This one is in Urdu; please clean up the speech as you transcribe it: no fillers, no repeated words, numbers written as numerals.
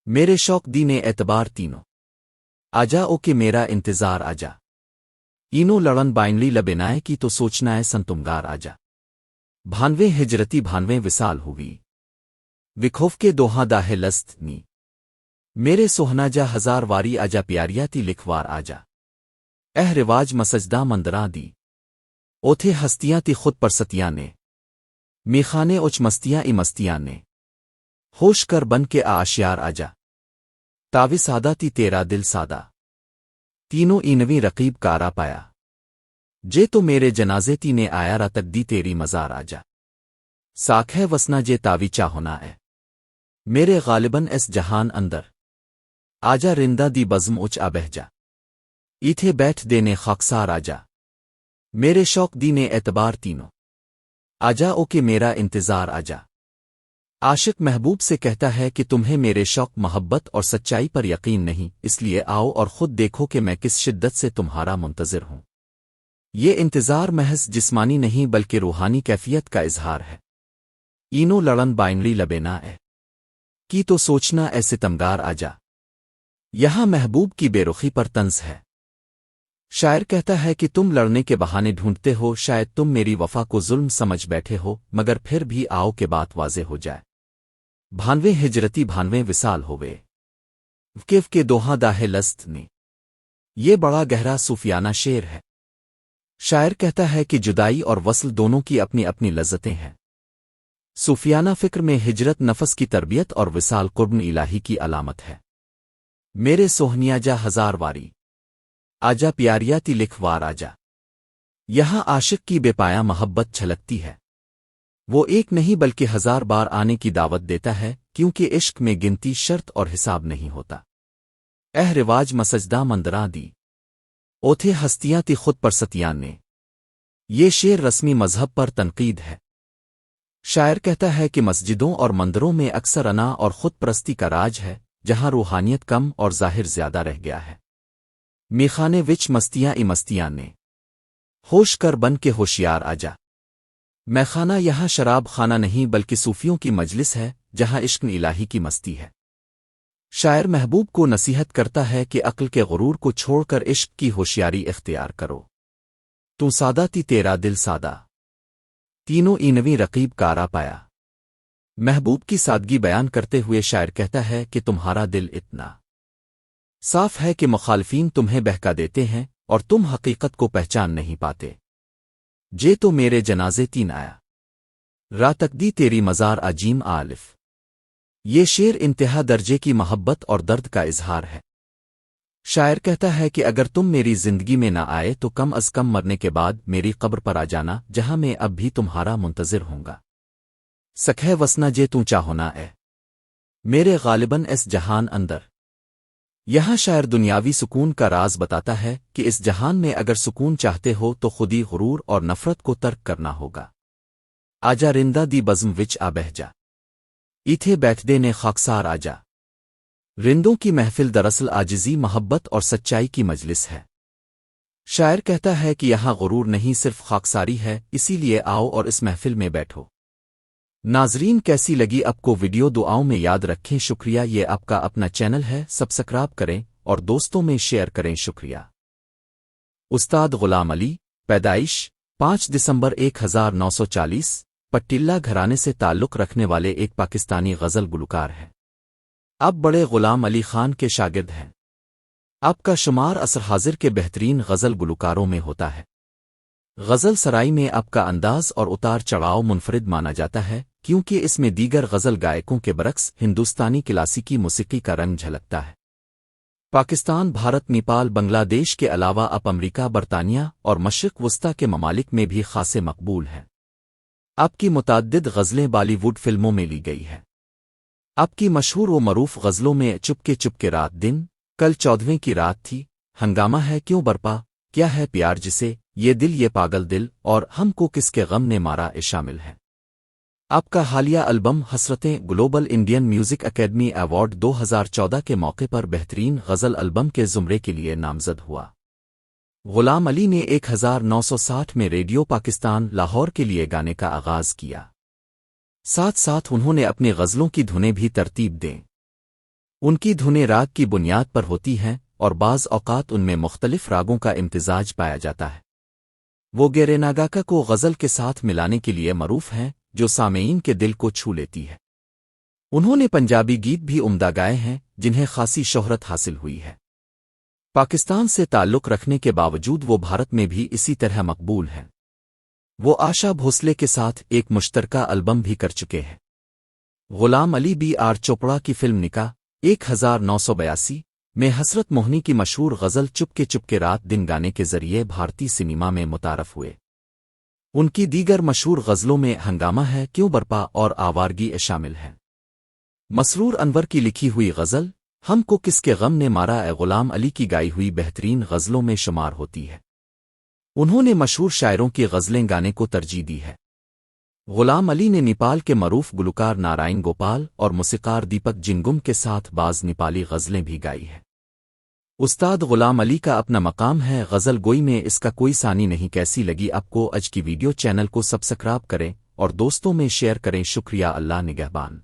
میرے شوق دینے اعتبار تینوں آجا او کہ میرا انتظار آجا اینو لڑن بائنلی لبنائے کی تو سوچنا ہے سنتمگار آجا بھانویں ہجرتی بھانویں وصال ہوئی وکھوف کے دوہاں داہے لست نی میرے سوہنا جا ہزار واری آجا پیاریا تی لکھوار آجا رواج مسجدہ مندراں دی اوتھے ہستیاں تی خود پرستیاں نے میخانے اوچ مستیاں ای مستیاں نے ہوش کر بن کے آشیار آجا تاوی سادہ تی تیرا دل سادہ تینوں اینویں رقیب کارا پایا جے تو میرے جنازے تی نے آیا را تک دی تیری مزار آجا ساکھ ہے وسنا جے تاوی چاہنا ہے میرے غالباً اس جہان اندر آجا رندہ دی بزم اچ آبہ جا ایتھے بیٹھ دینے خاکسار آجا میرے شوق دینے اعتبار تینوں آجا او کہ میرا انتظار آجا عاشق محبوب سے کہتا ہے کہ تمہیں میرے شوق محبت اور سچائی پر یقین نہیں، اس لیے آؤ اور خود دیکھو کہ میں کس شدت سے تمہارا منتظر ہوں۔ یہ انتظار محض جسمانی نہیں بلکہ روحانی کیفیت کا اظہار ہے۔ اینو لڑن بائنلی لبینا ہے کی تو سوچنا ایسے تمگار آجا، یہاں محبوب کی بے رخی پر طنز ہے۔ شاعر کہتا ہے کہ تم لڑنے کے بہانے ڈھونڈتے ہو، شاید تم میری وفا کو ظلم سمجھ بیٹھے ہو، مگر پھر بھی آؤ کہ بات واضح ہو جائے۔ بھانویں ہجرتی بھانویں وصال ہوئے وکیف کے دوہاں داہے لست نے، یہ بڑا گہرا صوفیانہ شعر ہے۔ شاعر کہتا ہے کہ جدائی اور وصل دونوں کی اپنی اپنی لذتیں ہیں۔ صوفیانہ فکر میں ہجرت نفس کی تربیت اور وصال قربن الہی کی علامت ہے۔ میرے سوہنیا جا ہزار واری آجا پیاریا تی لکھوار آجا، یہاں عاشق کی بے پایا محبت چھلکتی ہے۔ وہ ایک نہیں بلکہ ہزار بار آنے کی دعوت دیتا ہے، کیونکہ عشق میں گنتی شرط اور حساب نہیں ہوتا۔ رواج مسجدہ مندراں دی اوتھے ہستیاں تی خود پرستیاں نے، یہ شعر رسمی مذہب پر تنقید ہے۔ شاعر کہتا ہے کہ مسجدوں اور مندروں میں اکثر انا اور خود پرستی کا راج ہے، جہاں روحانیت کم اور ظاہر زیادہ رہ گیا ہے۔ میخانے وچ مستیاں ای مستیاں نے، ہوش کر بن کے ہوشیار آجا۔ میخانہ یہاں شراب خانہ نہیں بلکہ صوفیوں کی مجلس ہے، جہاں عشق الہی کی مستی ہے۔ شاعر محبوب کو نصیحت کرتا ہے کہ عقل کے غرور کو چھوڑ کر عشق کی ہوشیاری اختیار کرو۔ تو سادہ تی تیرا دل سادہ، تینوں اینویں رقیب کارا پایا۔ محبوب کی سادگی بیان کرتے ہوئے شاعر کہتا ہے کہ تمہارا دل اتنا صاف ہے کہ مخالفین تمہیں بہکا دیتے ہیں اور تم حقیقت کو پہچان نہیں پاتے۔ جے تو میرے جنازے تین آیا را تک دی تیری مزار عجیم آلف، یہ شعر انتہا درجے کی محبت اور درد کا اظہار ہے۔ شاعر کہتا ہے کہ اگر تم میری زندگی میں نہ آئے تو کم از کم مرنے کے بعد میری قبر پر آ جانا، جہاں میں اب بھی تمہارا منتظر ہوں گا۔ سکھے وسنا جے تو چاہنا اے میرے غالباً اس جہان اندر، یہاں شاعر دنیاوی سکون کا راز بتاتا ہے کہ اس جہان میں اگر سکون چاہتے ہو تو خودی غرور اور نفرت کو ترک کرنا ہوگا۔ آجا رندہ دی بزم وچ آبہ جا، ایتھے بیٹھ دے نے خاکسار آجا۔ رندوں کی محفل دراصل عاجزی، محبت اور سچائی کی مجلس ہے۔ شاعر کہتا ہے کہ یہاں غرور نہیں صرف خاکساری ہے، اسی لیے آؤ اور اس محفل میں بیٹھو۔ ناظرین کیسی لگی آپ کو ویڈیو؟ دعاؤں میں یاد رکھیں۔ شکریہ۔ یہ آپ کا اپنا چینل ہے، سبسکرائب کریں اور دوستوں میں شیئر کریں۔ شکریہ۔ استاد غلام علی، پیدائش 5 دسمبر 1940، پٹیلا گھرانے سے تعلق رکھنے والے ایک پاکستانی غزل گلوکار ہیں۔ آپ بڑے غلام علی خان کے شاگرد ہیں۔ آپ کا شمار عصر حاضر کے بہترین غزل گلوکاروں میں ہوتا ہے۔ غزل سرائی میں آپ کا انداز اور اتار چڑھاؤ منفرد مانا جاتا ہے، کیونکہ اس میں دیگر غزل گائکوں کے برعکس ہندوستانی کلاسیکی موسیقی کا رنگ جھلکتا ہے۔ پاکستان، بھارت، نیپال، بنگلہ دیش کے علاوہ آپ امریکہ، برطانیہ اور مشرق وسطی کے ممالک میں بھی خاصے مقبول ہیں۔ آپ کی متعدد غزلیں بالی ووڈ فلموں میں لی گئی ہیں۔ آپ کی مشہور و معروف غزلوں میں چپکے رات دن، کل 14ویں کی رات تھی، ہنگامہ ہے کیوں برپا، کیا ہے پیار جسے، یہ دل یہ پاگل دل اور ہم کو کس کے غم نے مارا شامل ہے۔ آپ کا حالیہ album Hasratein global Indian music academy award 2014 کے موقع پر بہترین غزل البم کے زمرے کے لیے نامزد ہوا۔ غلام علی نے 1960 میں ریڈیو پاکستان لاہور کے لیے گانے کا آغاز کیا، ساتھ ساتھ انہوں نے اپنی غزلوں کی دھنیں بھی ترتیب دیں۔ ان کی دھنیں راگ کی بنیاد پر ہوتی ہیں اور بعض اوقات ان میں مختلف راگوں کا امتزاج پایا جاتا ہے۔ وہ گیریناگاکا کو غزل کے ساتھ ملانے کے لیے معروف ہیں جو سامعین کے دل کو چھو لیتی ہے۔ انہوں نے پنجابی گیت بھی عمدہ گائے ہیں جنہیں خاصی شہرت حاصل ہوئی ہے۔ پاکستان سے تعلق رکھنے کے باوجود وہ بھارت میں بھی اسی طرح مقبول ہیں۔ وہ آشا بھوسلے کے ساتھ ایک مشترکہ البم بھی کر چکے ہیں۔ غلام علی بی آر چوپڑا کی فلم نکاح 1982 میں حسرت موہنی کی مشہور غزل چپ کے رات دن گانے کے ذریعے بھارتی سنیما میں متعارف ہوئے۔ ان کی دیگر مشہور غزلوں میں ہنگامہ ہے، کیوں برپا اور آوارگی شامل ہیں۔ مسرور انور کی لکھی ہوئی غزل ہم کو کس کے غم نے مارا اے غلام علی کی گائی ہوئی بہترین غزلوں میں شمار ہوتی ہے۔ انہوں نے مشہور شاعروں کی غزلیں گانے کو ترجیح دی ہے۔ غلام علی نے نیپال کے معروف گلوکار نارائن گوپال اور موسیقار دیپک جنگم کے ساتھ بعض نیپالی غزلیں بھی گائی ہیں۔ استاد غلام علی کا اپنا مقام ہے غزل گوئی میں، اس کا کوئی ثانی نہیں۔ کیسی لگی آپ کو آج کی ویڈیو؟ چینل کو سبسکرائب کریں اور دوستوں میں شیئر کریں۔ شکریہ، اللہ نگہبان۔